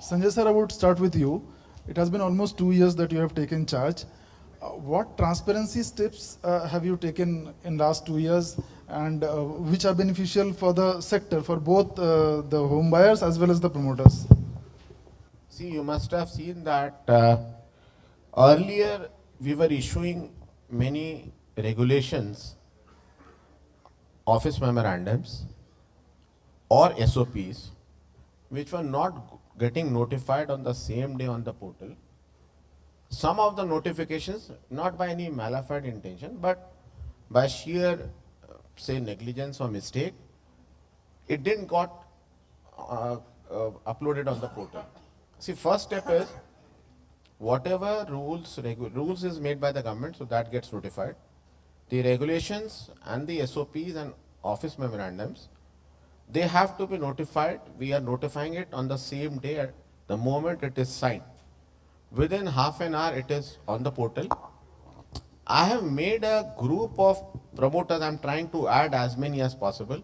Sanjay sir, I would start with you. It has been almost 2 years that you have taken charge. What transparency steps have you taken in last 2 years, and which are beneficial for the sector, for both the home buyers as well as the promoters? See, you must have seen that earlier we were issuing many regulations, office memorandums, or SOPs, which were not getting notified on the same day on the portal. Some of the notifications, not by any malafide intention, but by sheer, say, negligence or mistake, it didn't got uploaded on the portal. See, first step is whatever rules is made by the government, so that gets notified. The regulations and the SOPs and office memorandums, they have to be notified. We are notifying it on the same day at the moment it is signed. Within half an hour, it is on the portal. I have made a group of promoters. I'm trying to add as many as possible.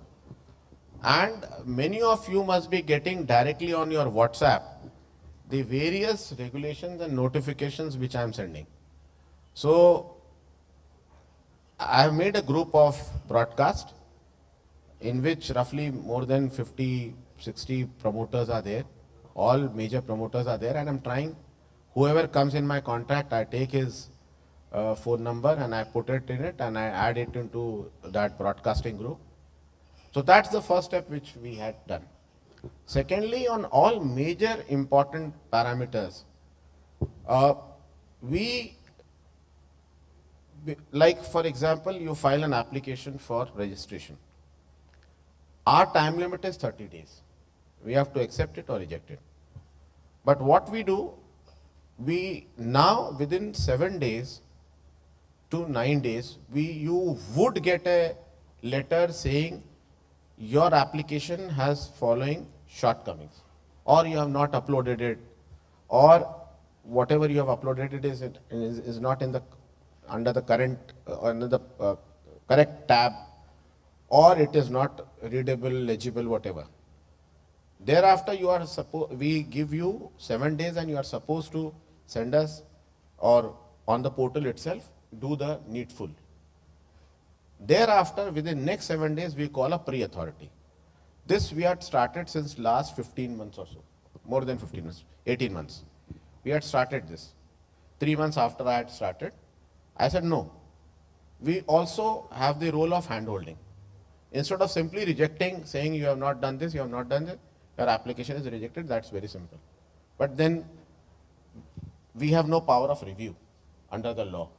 And many of you must be getting directly on your WhatsApp the various regulations and notifications which I'm sending. So I have made a group of broadcast in which roughly more than 50, 60 promoters are there. All major promoters are there, and I'm trying, whoever comes in my contact, I take his phone number and I put it in it and I add it into that broadcasting group. So that's the first step which we had done. Secondly, on all major important parameters, we, like for example, you file an application for registration. Our time limit is 30 days. We have to accept it or reject it. But what we do, we now within 7 days to 9 days, you would get a letter saying your application has following shortcomings, or you have not uploaded it, or whatever you have uploaded it is not in the under the current under the correct tab, or it is not readable, legible, whatever. Thereafter, we give you 7 days, and you are supposed to send us, or on the portal itself, do the needful. Thereafter, within next 7 days, we call a pre-authority. This we had started since last 15 months or so, more than 15 months, 18 months. We had started this. 3 months after I had started, I said no. We also have the role of handholding. Instead of simply rejecting, saying you have not done this, you have not done that, your application is rejected, that's very simple. But then we have no power of review under the law.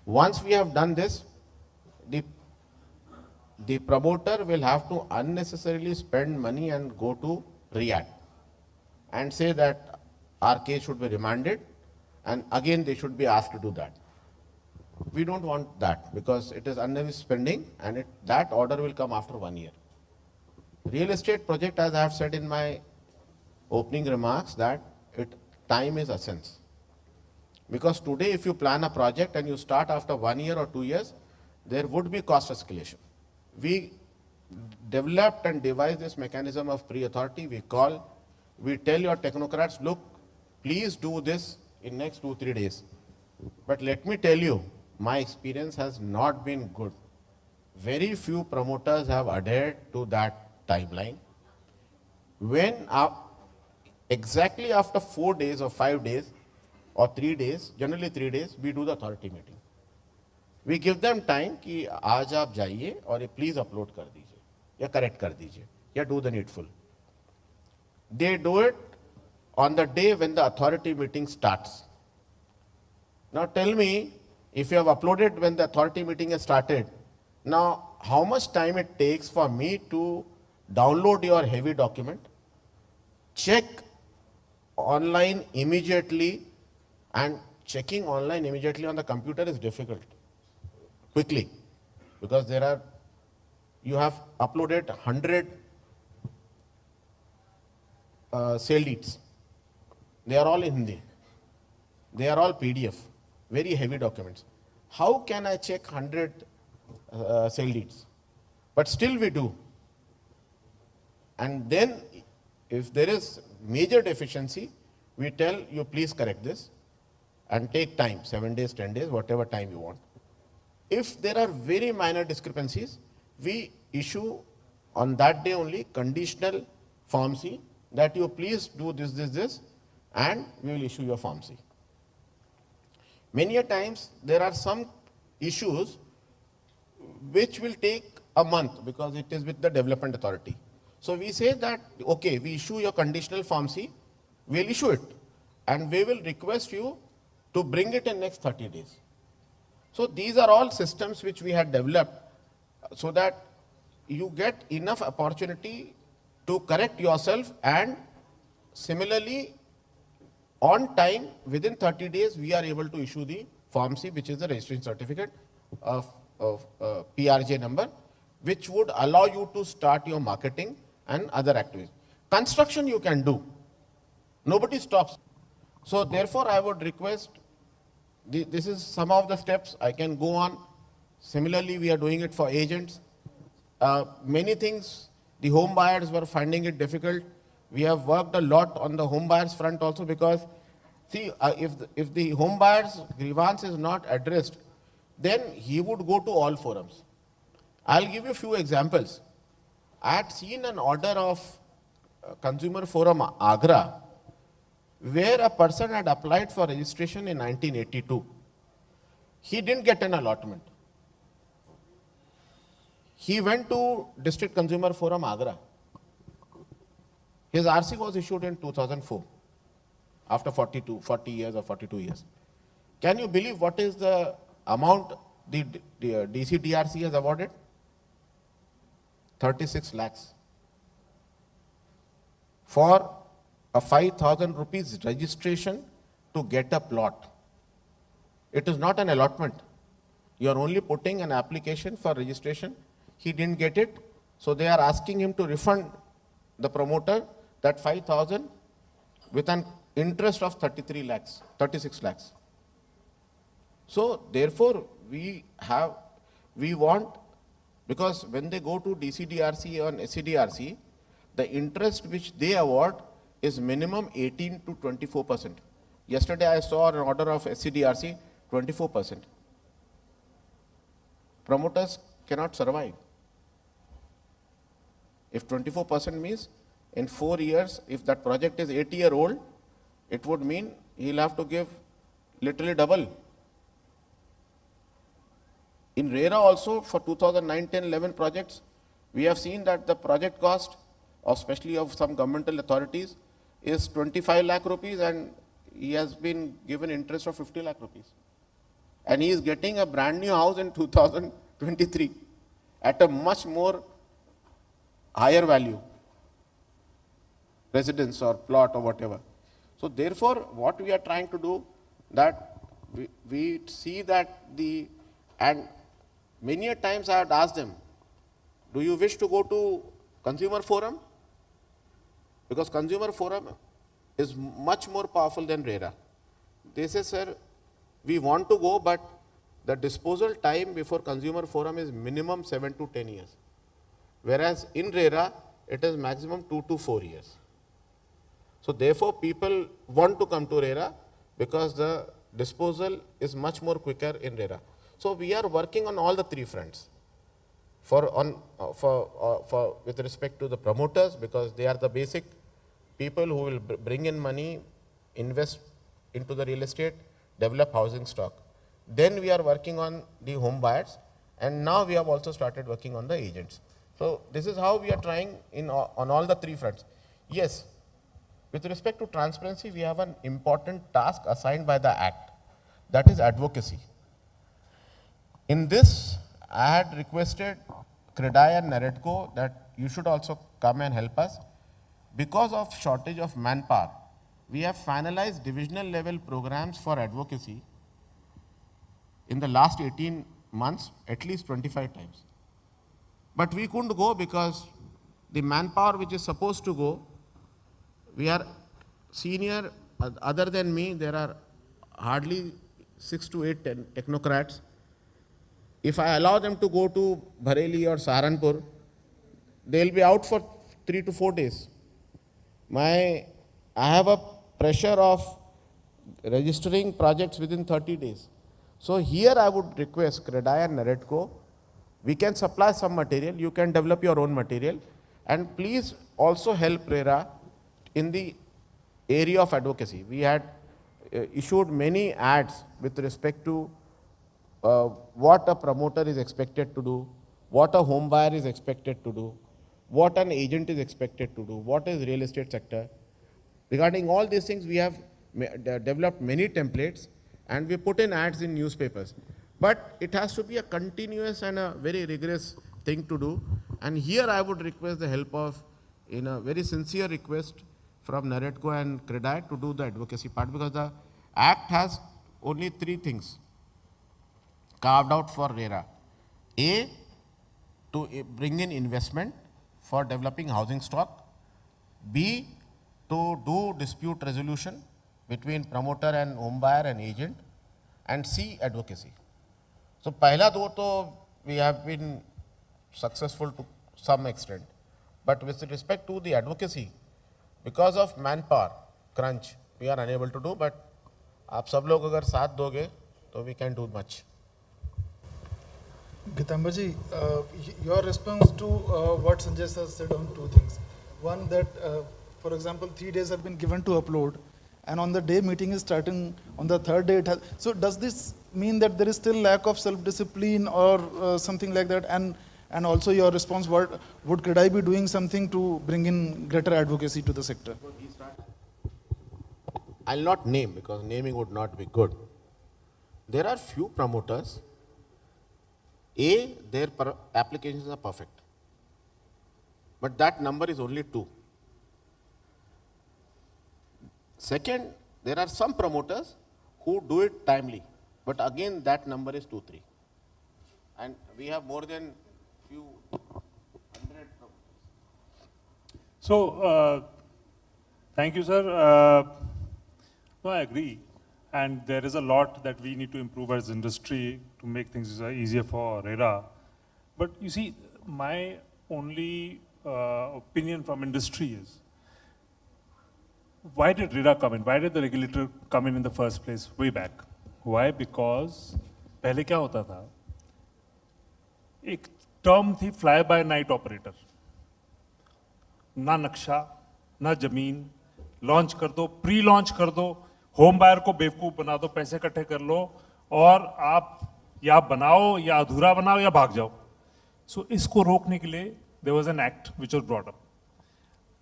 Once we have done this, the promoter will have to unnecessarily spend money and go to RIAT and say that our case should be remanded, and again they should be asked to do that. We don't want that because it is unnecessary spending, and that order will come after 1 year. Real estate project, as I have said in my opening remarks, that time is essence. Because today if you plan a project and you start after 1 year or 2 years, there would be cost escalation. We developed and devised this mechanism of pre-authority. We tell your technocrats, look, please do this in next 2-3 days. But let me tell you, my experience has not been good. Very few promoters have adhered to that timeline. When exactly after 4 days or 5 days or 3 days, generally 3 days, we do the authority meeting. We give them time कि आज आप जाइए और ये please upload कर दीजिए या correct कर दीजिए या do the needful. They do it on the day when the authority meeting starts. Now tell me, if you have uploaded when the authority meeting has started, now how much time it takes for me to download your heavy document, check online immediately, and checking online immediately on the computer is difficult. Quickly, because you have uploaded 100 sale leads. They are all in Hindi. They are all PDF, very heavy documents. How can I check 100 sale leads? But still we do. And then if there is major deficiency, we tell you please correct this and take time, 7 days, 10 days, whatever time you want. If there are very minor discrepancies, we issue on that day only conditional Form C that you please do this, and we will issue your Form C. Many a times there are some issues which will take a month because it is with the development authority. So we say that, okay, we issue your conditional Form C, we'll issue it, and we will request you to bring it in next 30 days. So these are all systems which we had developed so that you get enough opportunity to correct yourself, and similarly on time, within 30 days, we are able to issue the Form C, which is the registration certificate of PRJ number, which would allow you to start your marketing and other activities. Construction you can do. Nobody stops. So therefore, I would request, this is some of the steps I can go on. Similarly, we are doing it for agents. Many things, the home buyers were finding it difficult. We have worked a lot on the home buyers front also, because see, if the home buyer's grievance is not addressed, then he would go to all forums. I'll give you a few examples. I had seen an order of Consumer Forum Agra, where a person had applied for registration in 1982. He didn't get an allotment. He went to District Consumer Forum Agra. His RC was issued in 2004, after 40 years or 42 years. Can you believe what is the amount the DCDRC has awarded? 36 lakhs. For a 5,000 rupees registration to get a plot. It is not an allotment. You are only putting an application for registration. He didn't get it, so they are asking him to refund the promoter that 5,000 with an interest of 36 lakhs. So therefore, we want, because when they go to DCDRC or SCDRC, the interest which they award is minimum 18 to 24%. Yesterday I saw an order of SCDRC, 24%. Promoters cannot survive. If 24% means in 4 years, if that project is 8-year-old, it would mean he'll have to give literally double. In RERA also, for 2009, 10, 11 projects, we have seen that the project cost, especially of some governmental authorities, is 25 lakh rupees, and he has been given interest of 50 lakh rupees. And he is getting a brand new house in 2023 at a much more higher value, residence or plot or whatever. So therefore, what we are trying to do, that we see that and many a times I had asked them, do you wish to go to Consumer Forum? Because Consumer Forum is much more powerful than RERA. They say, sir, we want to go, but the disposal time before Consumer Forum is minimum 7 to 10 years. Whereas in RERA, it is maximum 2 to 4 years. So therefore, people want to come to RERA because the disposal is much more quicker in RERA. So we are working on all the three fronts. With respect to the promoters, because they are the basic people who will bring in money, invest into the real estate, develop housing stock. Then we are working on the home buyers, and now we have also started working on the agents. So this is how we are trying on all the three fronts. Yes, with respect to transparency, we have an important task assigned by the Act, that is advocacy. In this, I had requested CREDAI and NAREDCO that you should also come and help us. Because of shortage of manpower, we have finalized divisional level programs for advocacy in the last 18 months, at least 25 times. But we couldn't go because the manpower which is supposed to go, we are senior, other than me, there are hardly 6 to 8 technocrats. If I allow them to go to Bareilly or Saharanpur, they'll be out for 3 to 4 days. My I have a pressure of registering projects within 30 days. So here I would request CREDAI and NAREDCO, we can supply some material, you can develop your own material, and please also help RERA in the area of advocacy. We had issued many ads with respect to what a promoter is expected to do, what a home buyer is expected to do, what an agent is expected to do, what is real estate sector. Regarding all these things, we have developed many templates and we put in ads in newspapers. But it has to be a continuous and a very rigorous thing to do. And here I would request the help of, in a very sincere request from NAREDCO and CREDAI to do the advocacy part, because the Act has only 3 things carved out for RERA. A, to bring in investment for developing housing stock. B, to do dispute resolution between promoter and home buyer and agent. And C, advocacy. So, पहला दो तो we have been successful to some extent. But with respect to the advocacy, because of manpower crunch, we are unable to do. But आप सब लोग अगर साथ दोगे तो we can do much. Gitambar ji, your response to what Sanjay sir said on 2 things. One, that for example 3 days have been given to upload, and on the day meeting is starting, on the 3rd day it has. So does this mean that there is still lack of self-discipline or something like that? And also your response, what would CREDAI be doing something to bring in greater advocacy to the sector? I'll not name because naming would not be good. There are few promoters. A, their applications are perfect. But that number is only 2. Second, there are some promoters who do it timely. But again, that number is 2-3. And we have more than few hundred promoters. So, thank you, sir. No, I agree. And there is a lot that we need to improve as industry to make things easier for RERA. But you see, my only opinion from industry is, why did RERA come in? Why did the regulator come in the first place, way back? Why? Because पहले क्या होता था? एक term थी fly bye night operator. ना नक्शा, ना जमीन, लॉन्च कर दो, प्री लॉन्च कर दो, होम बायर को बेवकूफ बना दो, पैसे इकट्ठे कर लो और आप या बनाओ या अधूरा बनाओ या भाग जाओ. सो इसको रोकने के लिए there was an act which was brought up.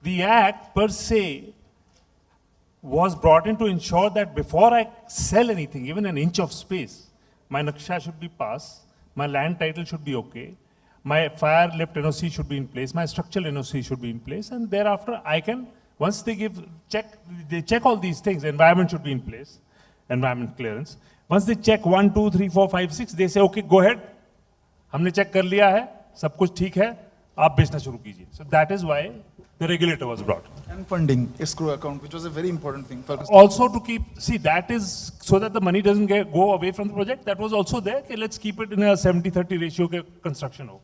The act per se was brought in to ensure that before I sell anything, even an inch of space, my naksha should be passed, my land title should be okay, my fire lift NOC should be in place, my structural NOC should be in place, and thereafter I can, once they check all these things, environment should be in place, environment clearance. Once they check 1, 2, 3, 4, 5, 6, they say, okay, go ahead, हमने check कर लिया है, सब कुछ ठीक है, आप बेचना शुरू कीजिए. So that is why the regulator was brought. And funding, escrow account, which was a very important thing for Also to keep, see, that is so that the money doesn't go away from the project. That was also there. Okay, let's keep it in a 70-30 ratio के construction हो.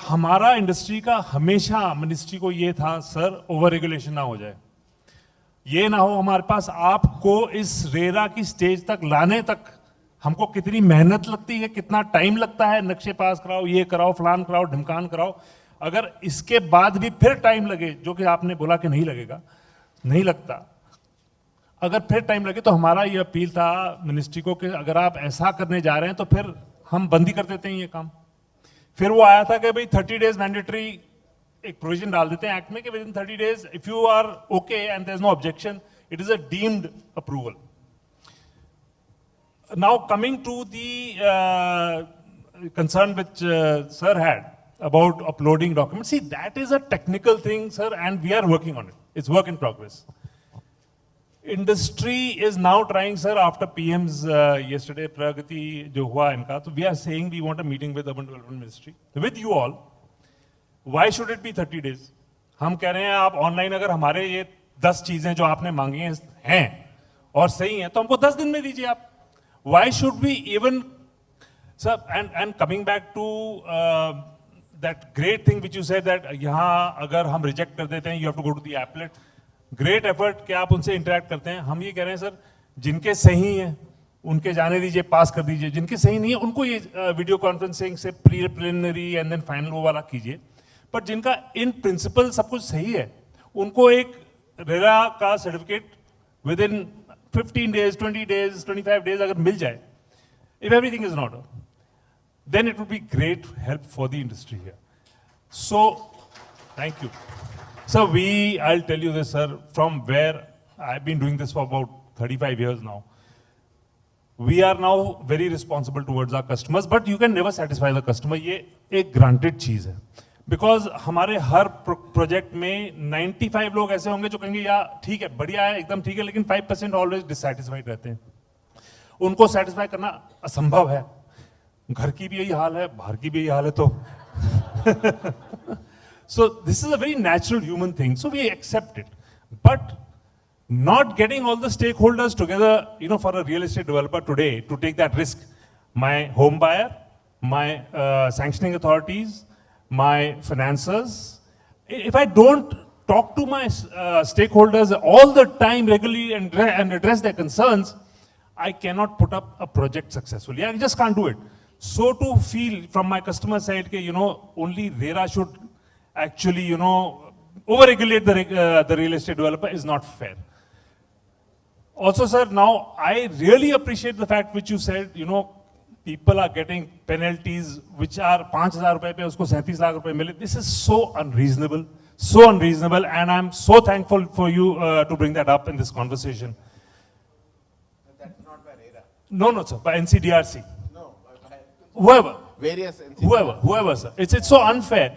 हमारा industry का हमेशा ministry को ये था, sir over regulation ना हो जाए, ये ना हो हमारे पास आपको इस रेरा की स्टेज तक लाने तक हमको कितनी मेहनत लगती है, कितना टाइम लगता है, नक्शे पास कराओ, ये कराओ, फलान कराओ, ढमकान कराओ. अगर इसके बाद भी फिर टाइम लगे, जो कि आपने बोला कि नहीं लगेगा, नहीं लगता, अगर फिर टाइम लगे तो हमारा ये अपील था मिनिस्ट्री को कि अगर आप ऐसा करने जा रहे हैं तो फिर हम बंदी कर देते हैं ये काम. फिर वो आया था कि भाई 30 डेज मैंडेटरी एक प्रोविजन डाल देते हैं एक्ट में कि within 30 days if you are okay and there is no objection, it is a deemed approval. Now coming to the concern which sir had about uploading documents, see, that is a technical thing, sir, and we are working on it. It's work in progress. Industry is now trying, sir, after PM's yesterday Pragati jo hua inka, so we are saying we want a meeting with Urban Development Ministry, with you all. Why should it be 30 days? हम कह रहे हैं आप online अगर हमारे ये 10 चीजें जो आपने मांगी हैं और सही हैं तो हमको 10 दिन में दीजिए आप. Why should we even, sir, and coming back to that great thing which you said that यहाँ अगर हम reject कर देते हैं, you have to go to the appellate. Great effort कि आप उनसे इंटरेक्ट करते हैं. हम ये कह रहे हैं सर, जिनके सही हैं उनके जाने दीजिए, पास कर दीजिए. जिनके सही नहीं है उनको ये वीडियो कॉन्फ्रेंसिंग से प्रिलिमिनरी एंड देन फाइनल वो वाला कीजिए. पर जिनका इन प्रिंसिपल सब कुछ सही है, उनको एक रेरा का certificate with in 15 days, 20 days, 25 days अगर मिल जाए, if everything is in order, then it would be great help for the industry here. So, thank you. So I'll tell you this, sir, from where I've been doing this for about 35 years now. We are now very responsible towards our customers, but you can never satisfy the customer. ये एक granted चीज है. Because हमारे हर project में 95 लोग ऐसे होंगे जो कहेंगे यार ठीक है, बढ़िया है, एकदम ठीक है, लेकिन 5% ऑलवेज डिससैटिस्फाइड रहते हैं. उनको सेटिस्फाई करना असंभव है. घर की भी यही हाल है, बाहर की भी यही हाल है. तो so this is a very natural human thing, so we accept it. But not getting all the stakeholders together, for a real estate developer today to take that risk, my home buyer, my sanctioning authorities, my financiers, if I don't talk to my stakeholders all the time regularly and address their concerns, I cannot put up a project successfully. I just can't do it. So to feel from my customer side, only RERA should actually, over-regulate the real estate developer is not fair. Also, sir, now I really appreciate the fact which you said, people are getting penalties which are 5,000 rupees pe usko 37 lakh rupees mile. This is so unreasonable, and I'm so thankful for you to bring that up in this conversation. That's not by RERA. No, sir, by NCDRC. No, by Whoever. various NCDRC. whoever sir, it's so unfair.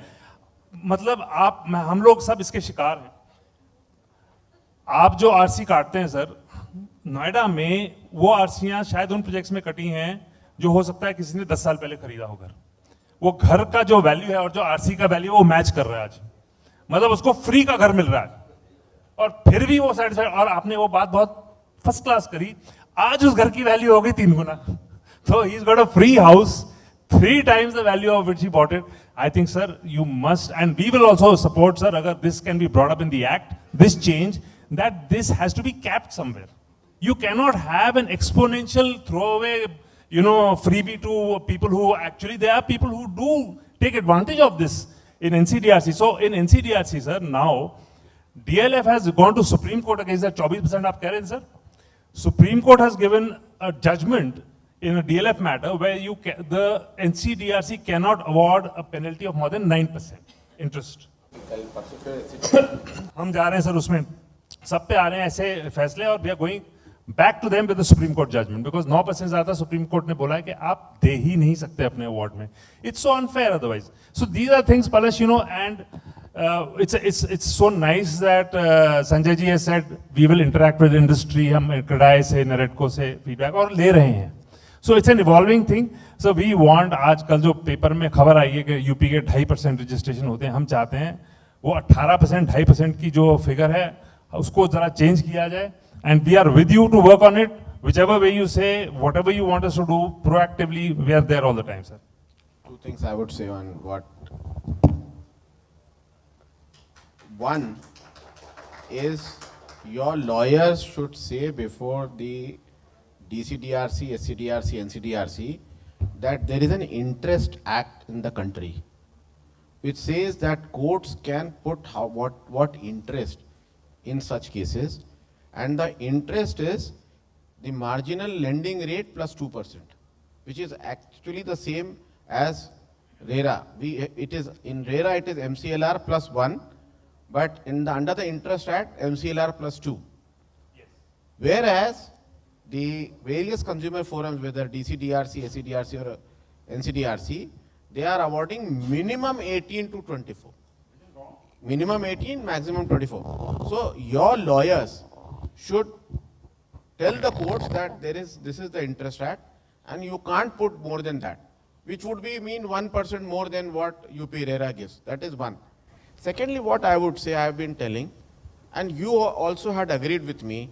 मतलब हम लोग सब इसके शिकार हैं. आप जो RC काटते हैं सर, नोएडा में वो आरसीयां शायद उन प्रोजेक्ट्स में कटी हैं जो हो सकता है किसी ने 10 साल पहले खरीदा हो घर. वो घर का जो वैल्यू है और जो आरसी का वैल्यू है वो मैच कर रहा है आज. मतलब उसको फ्री का घर मिल रहा है और फिर भी वो सेटिस्फाइड. और आपने वो बात बहुत फर्स्ट क्लास करी, आज उस घर की वैल्यू हो गई 3 गुना. So he's got a free house, 3 times the value of which he bought it. I think, sir, you must, and we will also support, sir, agar this can be brought up in the act, this change, that this has to be capped somewhere. You cannot have an exponential throwaway, freebie to people who actually, there are people who do take advantage of this in NCDRC. So in NCDRC, sir, now, DLF has gone to Supreme Court against that 24% आप कह रहे हैं, sir. Supreme Court has given a judgment in a DLF matter where the NCDRC cannot award a penalty of more than 9% interest. हम जा रहे हैं sir उसमें, सब पे आ रहे हैं ऐसे फैसले, और we are going back to them with the Supreme Court judgment because 9% ज्यादा Supreme Court ने बोला है कि आप दे ही नहीं सकते अपने award में. It's so unfair otherwise. So these are things, Palash, and it's so nice that Sanjay ji has said we will interact with industry. हम CREDAI से, NAREDCO से feedback और ले रहे हैं. So it's an evolving thing. So we want, आजकल जो paper में खबर आई है कि यूपी के 2.5% रजिस्ट्रेशन होते हैं, हम चाहते हैं वो 18%, 2.5% की जो फिगर है उसको जरा चेंज किया जाए. And we are with you to work on it. Whichever way you say, whatever you want us to do, proactively, we are there all the time, sir. 2 things I would say on what. One is your lawyers should say before the DCDRC, SCDRC, NCDRC that there is an interest act in the country which says that courts can put what interest in such cases, and the interest is the marginal lending rate plus 2%, which is actually the same as RERA. It is in RERA it is MCLR plus 1, but under the interest act MCLR plus 2. Yes. Whereas the various consumer forums, whether DCDRC, SCDRC or NCDRC, they are awarding minimum 18 to 24. Minimum 18, maximum 24. So your lawyers should tell the courts that this is the interest act and you can't put more than that, which would mean 1% more than what UP RERA gives. That is one. Secondly, what I would say, I have been telling, and you also had agreed with me,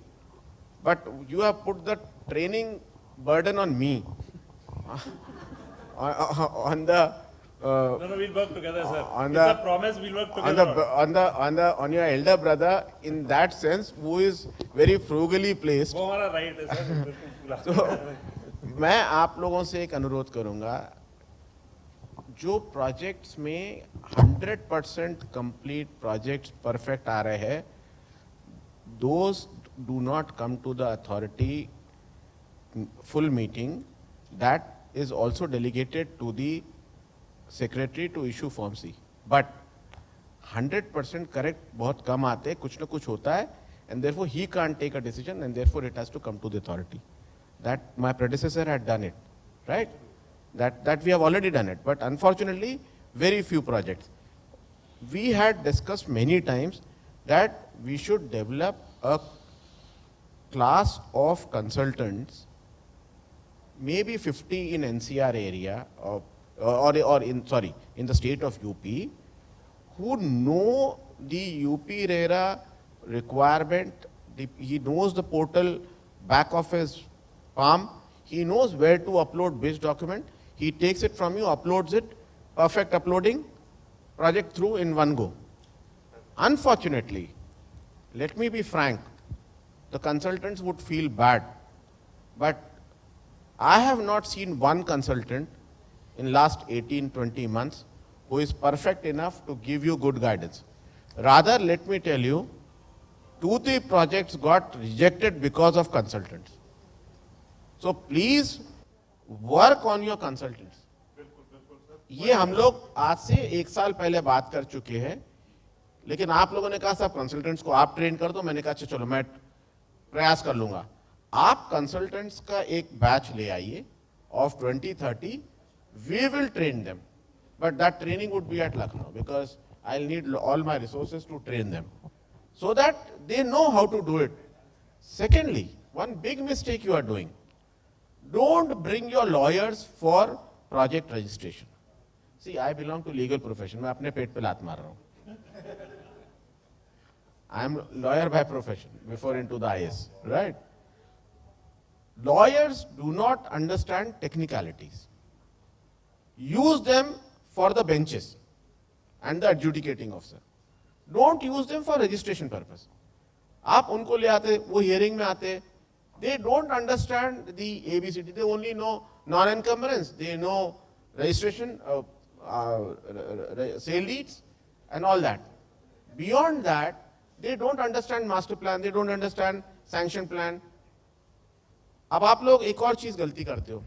but you have put the training burden on me on the No, we'll work together, sir. on It's the- a promise, we'll work on together. on your elder brother in that sense, who is very frugally placed. वो हमारा right है, sir. बिल्कुल पूरा। तो मैं आप लोगों से एक अनुरोध करूंगा, जो प्रोजेक्ट्स में 100% कंप्लीट प्रोजेक्ट्स परफेक्ट आ रहे हैं, those do not come to the authority full meeting. That is also delegated to the secretary to issue form C. But 100% correct बहुत कम आते हैं, कुछ ना कुछ होता है, and therefore he can't take a decision, and therefore it has to come to the authority. That my predecessor had done it, right? That we have already done it, but unfortunately very few projects. We had discussed many times that we should develop a class of consultants, maybe 50 in NCR area or in the state of UP, who know the UP RERA requirement. He knows the portal back of his palm. He knows where to upload which document. He takes it from you, uploads it, perfect uploading, project through in one go. Unfortunately, let me be frank, the consultants would feel bad, but I have not seen one consultant in last 18-20 months who is perfect enough to give you good guidance. Rather, let me tell you, 2-3 projects got rejected because of consultants. So please work on your consultants. ये हम लोग आज से 1 साल पहले बात कर चुके हैं, लेकिन आप लोगों ने कहा सब कंसल्टेंट्स को आप ट्रेन कर दो, मैंने कहा अच्छा चलो मैं प्रयास कर लूंगा. आप कंसल्टेंट्स का एक बैच ले आइए of 20-30, we will train them, but that training would be at Lucknow because I'll need all my resources to train them so that they know how to do it. Secondly, one big mistake you are doing, don't bring your lawyers for project registration. See, I belong to legal profession. मैं अपने पेट पे लात मार रहा हूँ. I am lawyer by profession before into the IS, right? Lawyers do not understand technicalities. Use them for the benches and the adjudicating officer. Don't use them for registration purpose. आप उनको ले आते, वो hearing में आते, they don't understand the ABCD. They only know non-encumbrance, they know registration, sale leads and all that. Beyond that, they don't understand master plan, they don't understand sanction plan. अब आप लोग एक और चीज गलती करते हो.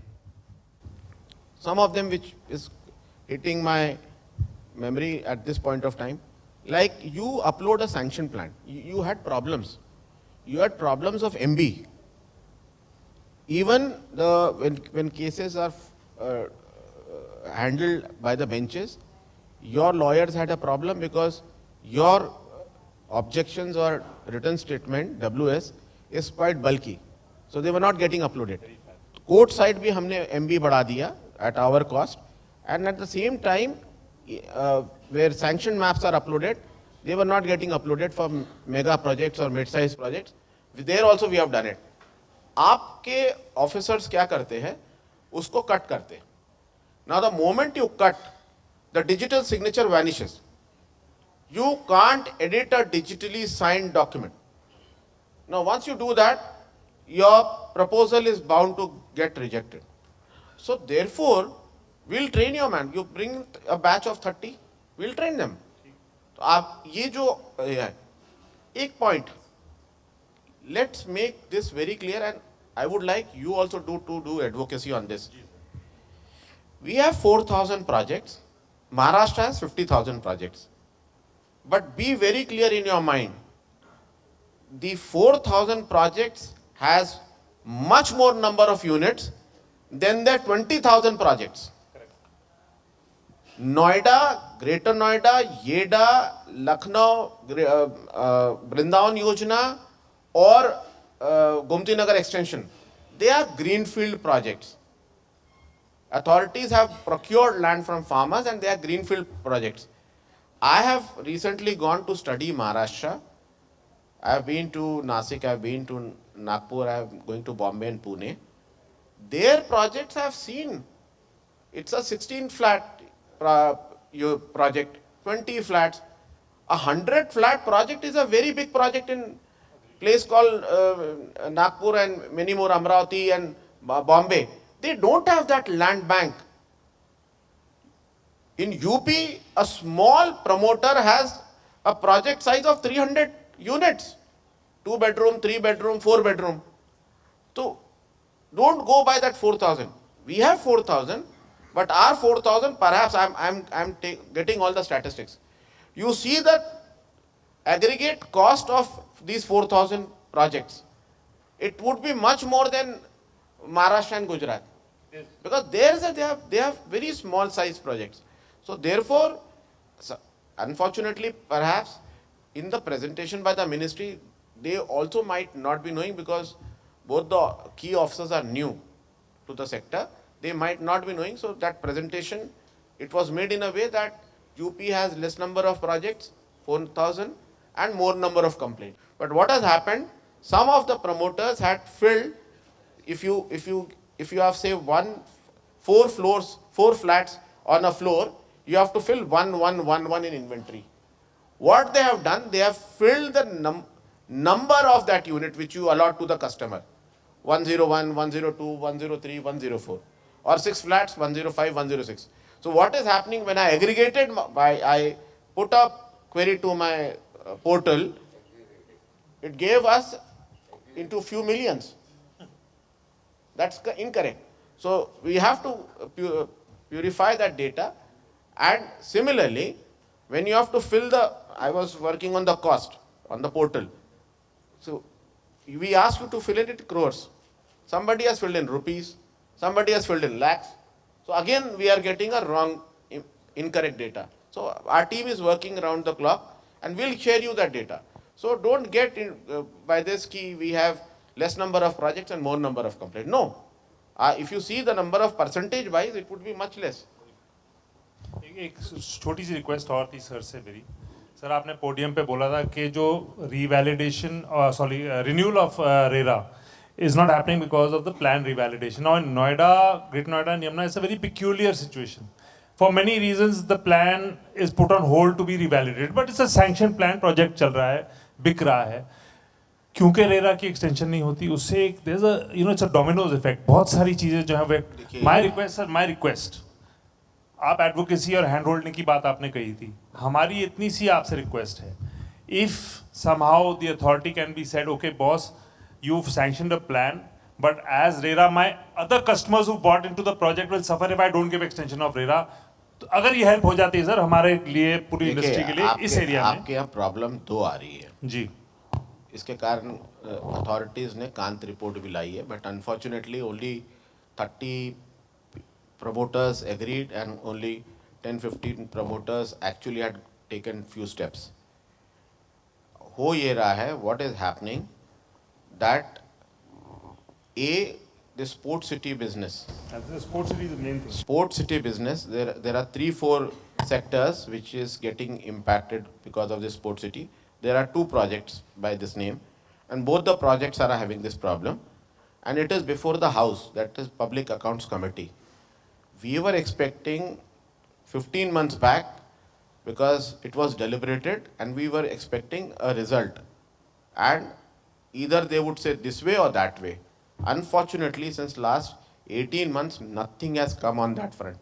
Some of them which is hitting my memory at this point of time, like you upload a sanction plan, you had problems. You had problems of MB. Even when cases are handled by the benches, your lawyers had a problem because your objections or written statement WS is quite bulky, so they were not getting uploaded. Court side bhi हमने MB बढ़ा दिया at our cost, and at the same time where sanction maps are uploaded, they were not getting uploaded for mega projects or mid-size projects. There also we have done it. आपके officers क्या करते हैं, उसको cut करते हैं. Now the moment you cut, the digital signature vanishes. You can't edit a digitally signed document. Now once you do that, your proposal is bound to get rejected. So therefore, we'll train your man. You bring a batch of 30, we'll train them. तो आप ये जो है, एक point, let's make this very clear, and I would like you also to do advocacy on this. We have 4,000 projects. Maharashtra has 50,000 projects. But be very clear in your mind, the 4,000 projects has much more number of units than the 20,000 projects. Noida, Greater Noida, Yeda, Lucknow, Brindavan Yojana or Gomti Nagar extension, they are greenfield projects. Authorities have procured land from farmers and they are greenfield projects. I have recently gone to study Maharashtra. I have been to Nasik, I have been to Nagpur, I am going to Bombay and Pune. Their projects I have seen. It's a 16 flat your project, 20 flats. 100 flat project is a very big project in place called Nagpur and many more, Amravati and Bombay. They don't have that land bank. In UP, a small promoter has a project size of 300 units, 2 bedroom, 3 bedroom, 4 bedroom. So don't go by that 4,000. We have 4,000, but our 4,000, perhaps I'm getting all the statistics. You see the aggregate cost of these 4,000 projects. It would be much more than Maharashtra and Gujarat. Because they have very small size projects. So therefore, unfortunately, perhaps in the presentation by the ministry, they also might not be knowing, because both the key officers are new to the sector. They might not be knowing. So that presentation, it was made in a way that UP has less number of projects, 4,000, and more number of complaints. But what has happened? Some of the promoters had filled. If you have, say, 4 flats on a floor, you have to fill 1 in inventory. What they have done, they have filled the number of that unit which you allot to the customer. 101, 102, 103, 104. Or 6 flats, 105, 106. So what is happening when I aggregated, I put a query to my portal, it gave us into few millions. That's incorrect. So we have to purify that data. And similarly, when you have to fill I was working on the cost on the portal. So we ask you to fill it in crores. Somebody has filled in rupees. Somebody has filled in lakhs. So again, we are getting a wrong, incorrect data. So our team is working around the clock, and we'll share you that data. So don't get in by this key we have less number of projects and more number of complaints. No. If you see the number of percentage wise, it would be much less. एक छोटी सी request और थी sir से मेरी. Sir आपने podium पे बोला था कि जो revalidation renewal of RERA is not happening because of the plan revalidation. Now in Noida, Greater Noida and Yamuna, it's a very peculiar situation. For many reasons, the plan is put on hold to be revalidated, but it's a sanctioned plan, project चल रहा है, बिक रहा है. क्योंकि RERA की extension नहीं होती, उससे एक there's a it's a dominoes effect. बहुत सारी चीजें जो हैं my request sir, my request. आप एडवोकेसी और हैंड होल्डिंग की बात आपने कही थी. हमारी इतनी सी आपसे रिक्वेस्ट है. If somehow the authority can be said, okay boss, you've sanctioned a plan, but as RERA, my other customers who bought into the project will suffer if I don't give extension of RERA. तो अगर ये help हो जाती है sir हमारे लिए, पूरी industry के लिए इस एरिया में. आपके यहाँ प्रॉब्लम 2 आ रही है जी. इसके कारण अथॉरिटीज ने कांत रिपोर्ट भी लाई है, but unfortunately only 30 promoters agreed and only 10-15 promoters actually had taken few steps. हो ये रहा है, what is happening, that the sport city business. The sports city is the main thing. Sport city business, there are 3-4 sectors which is getting impacted because of this sport city. There are 2 projects by this name, and both the projects are having this problem, and it is before the house, that is Public Accounts Committee. We were expecting 15 months back, because it was deliberated, and we were expecting a result, and either they would say this way or that way. Unfortunately, since last 18 months, nothing has come on that front,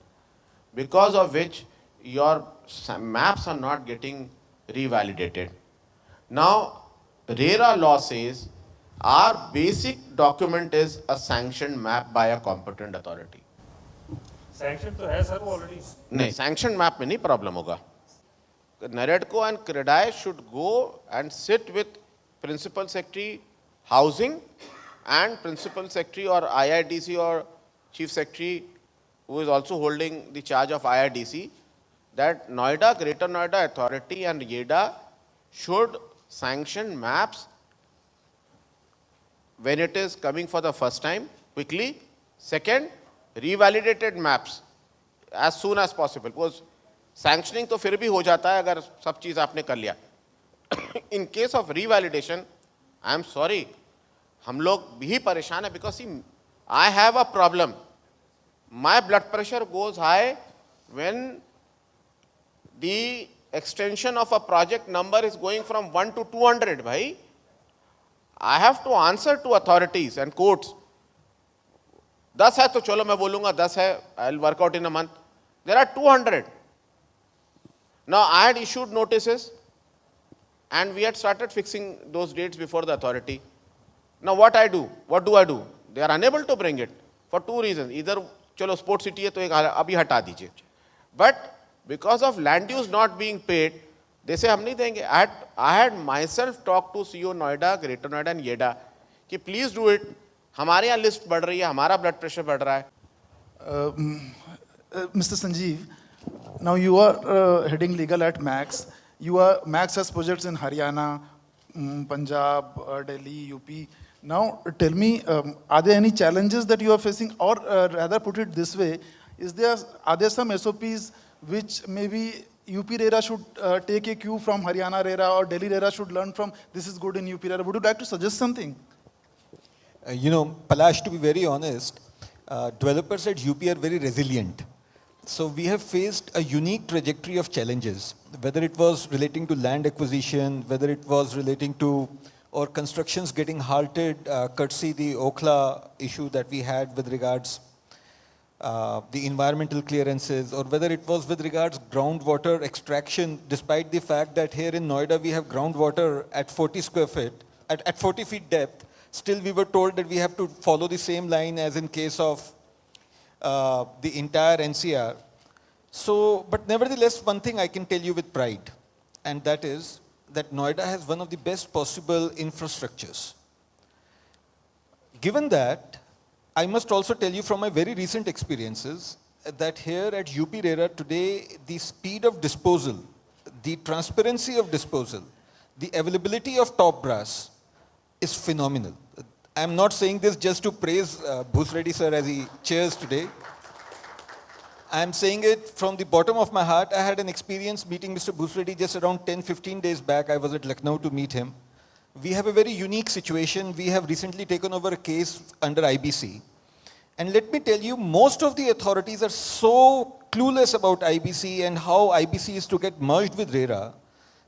because of which your maps are not getting revalidated. Now, RERA law says our basic document is a sanctioned map by a competent authority. Sanction तो है sir वो already. नहीं, sanctioned map में नहीं problem होगा. NAREDCO and CREDAI should go and sit with Principal Secretary Housing and Principal Secretary or IIDC or Chief Secretary, who is also holding the charge of IIDC, that Noida, Greater Noida Authority and YEDA should sanction maps when it is coming for the first time, quickly. Second, revalidated maps as soon as possible, because sanctioning तो फिर भी हो जाता है अगर सब चीज़ आपने कर लिया. In case of revalidation, I am sorry, हम लोग भी परेशान है, because see, I have a problem. My blood pressure goes high when the extension of a project number is going from 1 to 200, bhai. I have to answer to authorities and courts. 10 है तो चलो मैं बोलूंगा 10 है, I'll work out in a month. There are 200. Now I had issued notices and we had started fixing those dates before the authority. Now what do I do? They are unable to bring it for two reasons. Either चलो sports city है तो एक अभी हटा दीजिए. But because of land use not being paid, they say हम नहीं देंगे. I had myself talked to CEO Noida, Greater Noida and YEDA कि please do it. हमारे यहाँ लिस्ट बढ़ रही है, हमारा ब्लड प्रेशर बढ़ रहा है. Mr. Sanjeev, now you are heading legal at Max. Max has projects in Haryana, Punjab, Delhi, UP. Now tell me, are there any challenges that you are facing, or rather put it this way, are there some SOPs which maybe UP RERA should take a cue from Haryana RERA, or Delhi RERA should learn from? This is good in UP RERA. Would you like to suggest something? Palash, to be very honest, developers at UP are very resilient. So we have faced a unique trajectory of challenges, whether it was relating to land acquisition, whether it was relating to or constructions getting halted, courtesy the Okhla issue that we had with regards the environmental clearances, or whether it was with regards groundwater extraction, despite the fact that here in Noida we have groundwater at 40 square feet, at 40 feet depth. Still, we were told that we have to follow the same line as in case of the entire NCR. So, but nevertheless, one thing I can tell you with pride, and that is that Noida has one of the best possible infrastructures. Given that, I must also tell you from my very recent experiences that here at UP RERA today, the speed of disposal, the transparency of disposal, the availability of top brass is phenomenal. I'm not saying this just to praise Bhusreddy sir as he chairs today. I'm saying it from the bottom of my heart. I had an experience meeting Mr. Bhusreddy just around 10-15 days back. I was at Lucknow to meet him. We have a very unique situation. We have recently taken over a case under IBC. And let me tell you, most of the authorities are so clueless about IBC and how IBC is to get merged with RERA.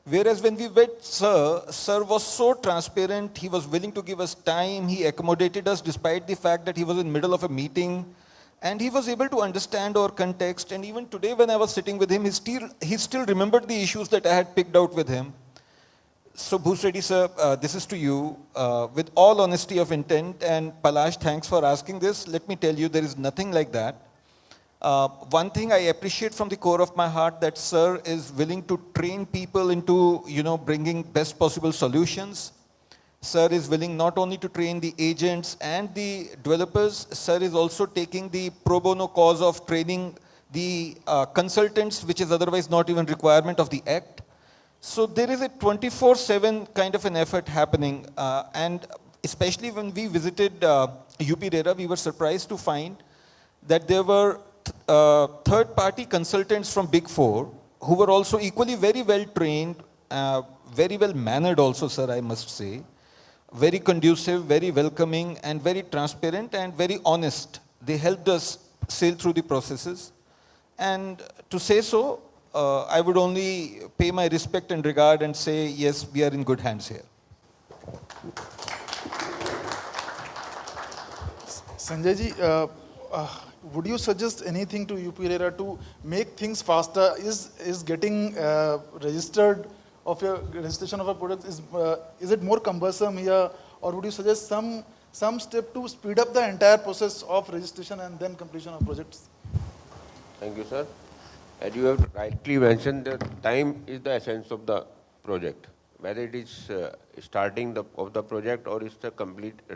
Whereas when we met Sir was so transparent, he was willing to give us time, he accommodated us despite the fact that he was in the middle of a meeting, and he was able to understand our context. And even today when I was sitting with him, he still remembered the issues that I had picked out with him. So Bhusreddy sir, this is to you, with all honesty of intent, and Palash, thanks for asking this. Let me tell you, there is nothing like that. One thing I appreciate from the core of my heart that Sir is willing to train people into, bringing best possible solutions. Sir is willing not only to train the agents and the developers, Sir is also taking the pro bono cause of training the consultants, which is otherwise not even requirement of the Act. So there is a 24/7 kind of an effort happening, and especially when we visited UP RERA, we were surprised to find that there were third-party consultants from Big Four who were also equally very well trained, very well mannered also, sir, I must say, very conducive, very welcoming, and very transparent and very honest. They helped us sail through the processes. And to say so, I would only pay my respect and regard and say, yes, we are in good hands here. Sanjay ji, would you suggest anything to UP RERA to make things faster? Is getting registered of your registration of a product, is it more cumbersome here, or would you suggest some step to speed up the entire process of registration and then completion of projects? Thank you, sir. As you have rightly mentioned, that time is the essence of the project, whether it is starting of the project or it's the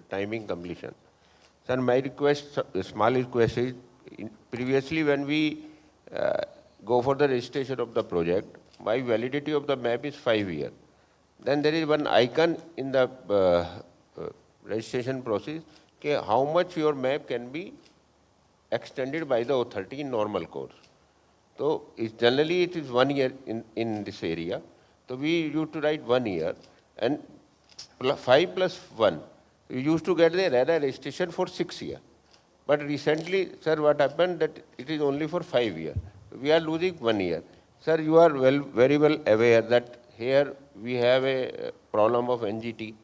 timing completion. Sir, my request, small request is, previously when we go for the registration of the project, my validity of the map is 5 years. Then there is one icon in the registration process, how much your map can be extended by the authority in normal course. So generally it is 1 year in this area. So we used to write 1 year, and 5 plus 1. We used to get the RERA registration for 6 years. But recently, sir, what happened that it is only for 5 years. We are losing 1 year. Sir, you are very well aware that here we have a problem of NGT.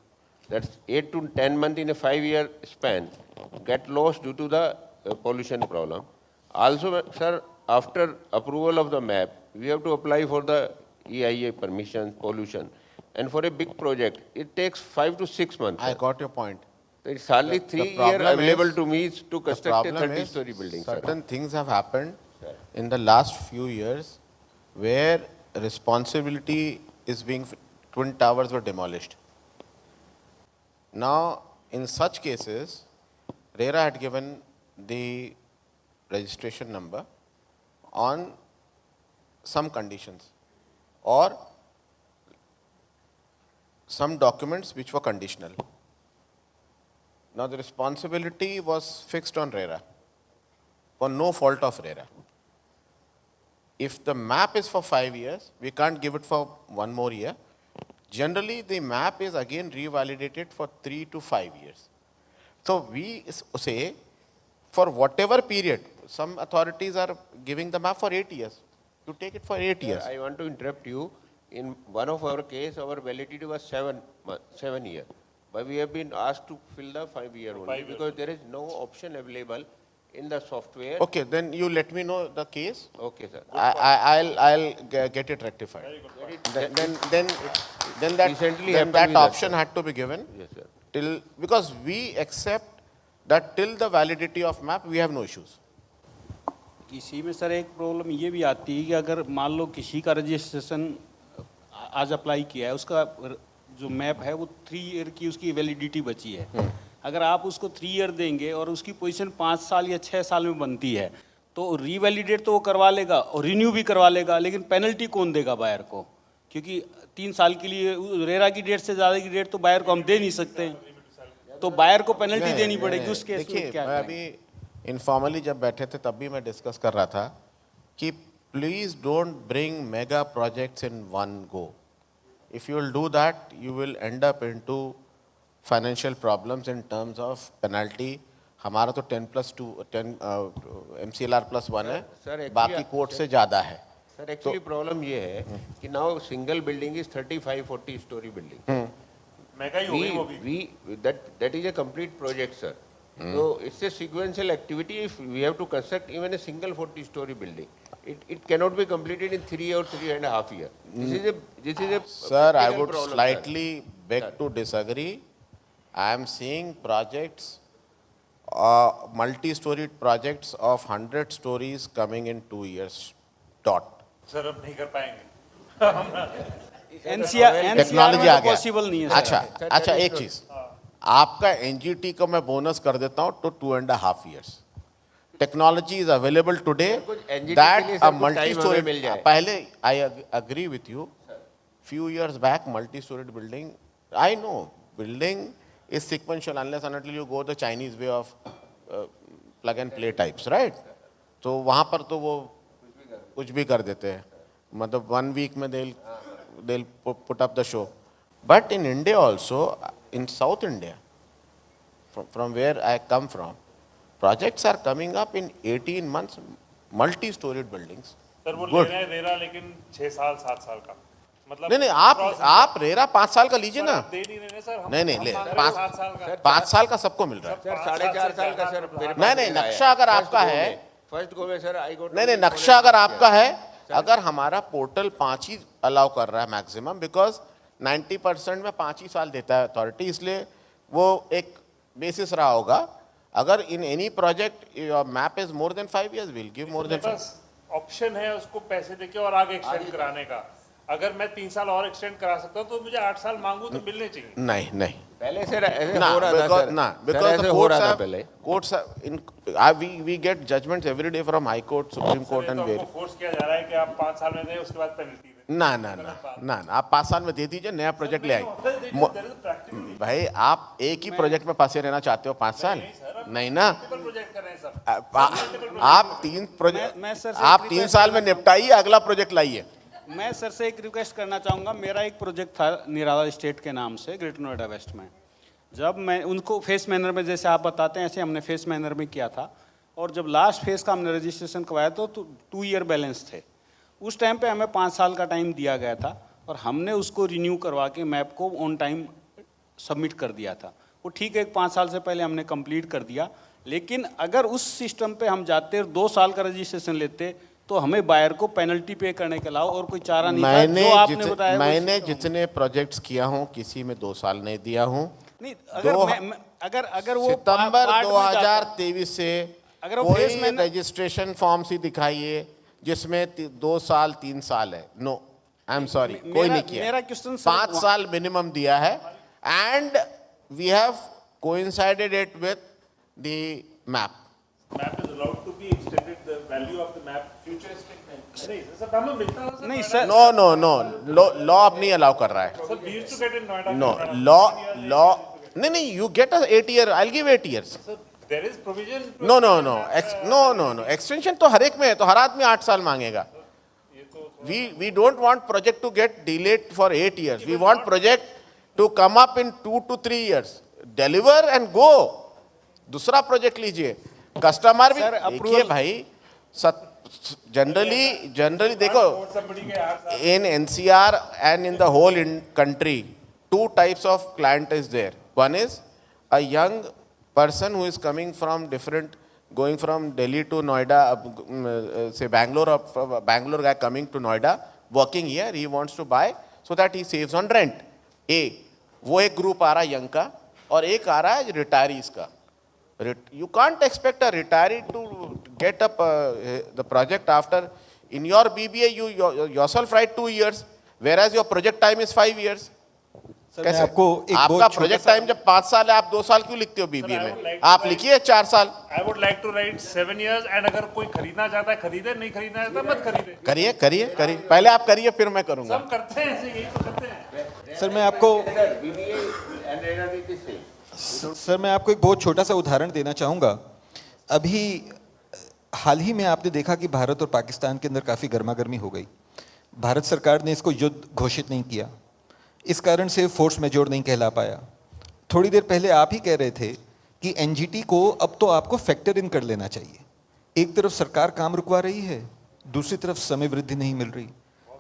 That's 8 to 10 months in a 5-year span get lost due to the pollution problem. Also, sir, after approval of the map, we have to apply for the EIA permission, pollution. And for a big project, it takes 5 to 6 months. I sir. got your point. It's hardly The 3 years problem available is- to me to The construct a problem is 30-story building, sir. certain things have happened in the last few years where responsibility is being, twin towers were demolished. Now, in such cases, RERA had given the registration number on some conditions or some documents which were conditional. Now, the responsibility was fixed on RERA for no fault of RERA. If the map is for 5 years, we can't give it for 1 more year. Generally, the map is again revalidated for 3 to 5 years. So we say, for whatever period, some authorities are giving the map for 8 years. You take it for 8 years. I want to interrupt you. In one of our case, our validity was 7 years. But we have been asked to fill the 5-year only because there is no option available in the software. Okay, then you let me know the case. Okay, sir. I'll get it rectified. Then Recently that happened with us, option sir. had to be given Yes, sir. till, because we accept that till the validity of map, we have no issues. इसी में sir एक problem ये भी आती है कि अगर मान लो किसी का रजिस्ट्रेशन आज अप्लाई किया है, उसका जो मैप है वो 3 ईयर की उसकी वैलिडिटी बची है। अगर आप उसको 3 ईयर देंगे और उसकी पोजीशन 5 साल या 6 साल में बनती है तो रीवैलिडेट तो वो करवा लेगा और रिन्यू भी करवा लेगा, लेकिन पेनल्टी कौन देगा बायर को? क्योंकि 3 साल के लिए रेरा की डेट से ज़्यादा की डेट तो बायर को हम दे नहीं सकते, तो बायर को पेनल्टी देनी पड़ेगी। उस केस में देखिए, क्या मैं करेंगे? अभी इनफॉर्मली जब बैठे थे तब भी मैं डिस्कस कर रहा था कि please don't bring mega projects in one go. If you will do that, you will end up into financial problems in terms of penalty. हमारा तो 10 MCLR+1 है, Sir, actually, बाकी कोर्ट से ज़्यादा है. Sir, actually problem ये है कि now single building is 35-40 story building. महंगाई हो गई वो भी. That is a complete project, sir. So it's a sequential activity. If we have to construct even a single 40-story building, it cannot be completed in 3 or 3.5 years. This is a Sir, I practical would problem, slightly beg Sir. to disagree. I am seeing projects, multi-storied projects of 100 stories coming in 2 years. Dot. Sir अब नहीं कर पाएंगे. NCR technology में आ तो गया. Possible नहीं है sir. अच्छा, एक चीज, आपका एनजीटी को मैं बोनस कर देता हूँ तो 2.5 years. Technology is available today कुछ NGT के लिए दैट सर अ कुछ मल्टी time हमें स्टोरी मिल जाए. पहले I agree with you. few years back, multi-storied building, I know building is sequential unless and until you go the Chinese way of plug and play types, right? तो वहाँ पर तो वो कुछ भी कर देते हैं, मतलब 1 week में they'll put up the show. But in India also, in South India, from where I come from, projects are coming up in 18 months, multi-storied buildings. Sir वो ले Good. रहे हैं रेरा लेकिन 6 साल 7 साल का. मतलब नहीं, आप रेरा 5 साल का लीजिए ना. दे नहीं रहे सर. हम- नहीं, हम ले मांग रहे हैं 5 7 साल का. 5 साल का सबको मिल रहा है. Sir, 4.5 साल का सर मेरे पास नहीं, बिल आया. नक्शा अगर First आपका go है, में, first go में सर I got नहीं, नक्शा अगर आपका है, अगर हमारा पोर्टल 5 ही अलाउ कर रहा है मैक्सिमम, बिकॉज 90% में 5 ही साल देता है अथॉरिटी, इसलिए वो एक बेसिस रहा होगा. अगर in any project map is more than 5 years, will give more than 5. बस ऑप्शन है उसको पैसे देके और आगे एक्सटेंड कराने का. अगर मैं 3 साल और एक्सटेंड करा सकता हूँ तो मुझे 8 साल मांगू तो मिलने चाहिए. नहीं पहले सर ऐसे ना, हो रहा था because सर. ना, सर, because ऐसे the हो रहा था courts पहले. we get judgments every day from High Court, Supreme Court sir, and ये तो various. हमको फोर्स किया जा रहा है कि आप 5 साल में दें उसके बाद पेनल्टी दें. ना, आप 5 साल में दे दीजिए, नया प्रोजेक्ट ले आइए. भाई आप एक ही प्रोजेक्ट में फंसे रहना चाहते हो 5 साल? नहीं ना. प्रोजेक्ट कर रहे हैं सर. आप 3 प्रोजेक्ट, मैं सर से आप एक 3 request साल में निपटाइए, अगला प्रोजेक्ट लाइए. मैं सर से एक रिक्वेस्ट करना चाहूँगा. मेरा एक प्रोजेक्ट था निराला स्टेट के नाम से ग्रेटर नोएडा वेस्ट में. जब मैं उनको फेस मैनर में, जैसे आप बताते हैं ऐसे हमने फेस मैनर में किया था, और जब लास्ट फेस का हमने रजिस्ट्रेशन करवाया तो 2 ईयर बैलेंस थे. उस टाइम पे हमें 5 साल का टाइम दिया गया था और हमने उसको रिन्यू करवा के मैप को ऑन टाइम सबमिट कर दिया था। वो ठीक है, 5 साल से पहले हमने कंप्लीट कर दिया, लेकिन अगर उस सिस्टम पे हम जाते और 2 साल का रजिस्ट्रेशन लेते तो हमें बायर को पेनल्टी पे करने के अलावा और कोई चारा नहीं था। जो आपने बताया मैंने जितने प्रोजेक्ट्स किया हूँ किसी में 2 साल नहीं दिया हूँ। नहीं, अगर वो सितंबर पार्ट में जाता- 2023 से अगर वो फेस कोई में रजिस्ट्रेशन फॉर्म ही दिखाइए जिसमें 2 साल 3 साल है। नो, आई एम सॉरी, कोई मेरा- नहीं किया। मेरा क्वेश्चन 5 साल मिनिमम दिया है and we have coincided it with the map. Map is allowed to be extended, the value of the map futuristic नहीं, सर हमें मिलता है सर। नहीं सर, नो, लॉ अब नहीं अलाउ कर रहा है। Sir, we used to get in Noida. No, law नहीं, you get 8 year, I will give 8 years। Sir, there is provision. No, extension तो हर एक में है, तो हर आदमी 8 साल मांगेगा। We don't want project to get delayed for 8 years. We want project to come up in 2 to 3 years. Deliver and go. दूसरा प्रोजेक्ट लीजिए, कस्टमर भी Sir, देखिए approval- भाई। जनरली देखो, in NCR and in the whole country, 2 types of client is there. One is a young person who is coming from going from Delhi to Noida, say Bangalore, or Bangalore guy coming to Noida, working here, he wants to buy so that he saves on rent. वो एक group आ रहा है young का, और एक आ रहा है retirees का। You can't expect a retiree to get up the project after. In your BBA, you yourself write 2 years, whereas your project time is 5 years. Sir मैं कैसे? आपको एक आपका बहुत प्रोजेक्ट छोटा सा- टाइम जब 5 साल है, आप 2 साल क्यों लिखते हो बीबीए I would में? like to आप write- लिखिए 4 साल। I would like to write 7 years, and अगर कोई खरीदना चाहता है खरीदे, नहीं खरीदना चाहता मत खरीदे। करिए, पहले आप करिए, फिर मैं करूंगा। सब करते हैं ऐसे, यही तो करते हैं। सर मैं आपको BBA and RERA will be same. Sir मैं आपको एक बहुत छोटा सा उदाहरण देना चाहूँगा। अभी हाल ही में आपने देखा कि भारत और पाकिस्तान के अंदर काफ़ी गर्मागर्मी हो गई। भारत सरकार ने इसको युद्ध घोषित नहीं किया, इस कारण से फोर्स मेजोर नहीं कहला पाया। थोड़ी देर पहले आप ही कह रहे थे कि एनजीटी को अब तो आपको फैक्टर इन कर लेना चाहिए। एक तरफ सरकार काम रुकवा रही है, दूसरी तरफ समय वृद्धि नहीं मिल रही।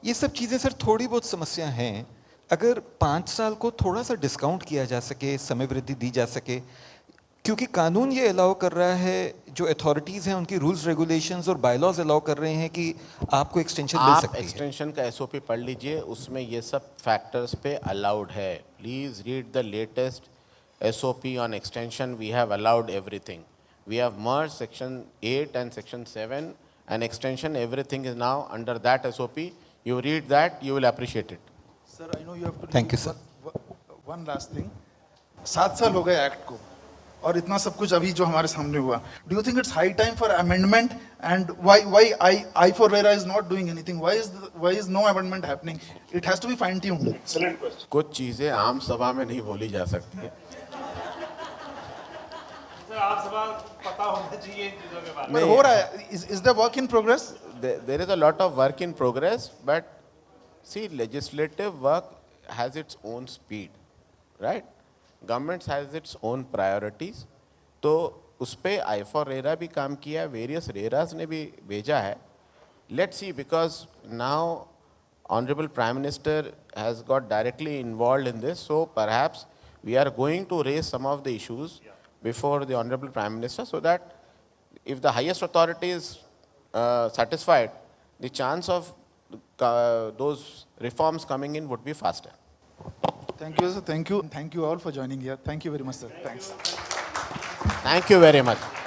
ये सब चीज़ें सर थोड़ी बहुत समस्या हैं। अगर 5 साल को थोड़ा सा डिस्काउंट किया जा सके, समय वृद्धि दी जा सके, क्योंकि कानून ये अलाउ कर रहा है, जो अथॉरिटीज़ हैं उनकी रूल्स रेगुलेशंस और बायलॉज अलाउ कर रहे हैं कि आपको एक्सटेंशन मिल आप सकती है। एक्सटेंशन का एसओपी पढ़ लीजिए, उसमें ये सब फैक्टर्स पे अलाउड है। Please read the latest SOP on extension. We have allowed everything. We have merge section 8 and section 7 and extension, everything is now under that SOP. You read that, you will appreciate it. Sir, I know you have to. Thank you, sir. One last thing. 7 साल हो गए act को, और इतना सब कुछ अभी जो हमारे सामने हुआ. Do you think it's high time for amendment? And why I for RERA is not doing anything? Why is no amendment happening? It has to be fine tuned. Excellent question. कुछ चीज़ें आम सभा में नहीं बोली जा सकती है। सर आप सभा पता होना चाहिए इन चीजों के बारे में। But हो रहा है. Is there work in progress? There is a lot of work in progress, but see, legislative work has its own speed, right? Government has its own priorities. तो उस पे I for RERA भी काम किया, various RERAs ने भी भेजा है. Let's see, because now Honorable Prime Minister has got directly involved in this, so perhaps we are going to raise some of the issues before the Honorable Prime Minister, so that if the highest authority is satisfied, the chance of those reforms coming in would be faster. Thank you, sir. Thank you. Thank you all for joining here. Thank you very much, sir. Thanks. Thank you very much.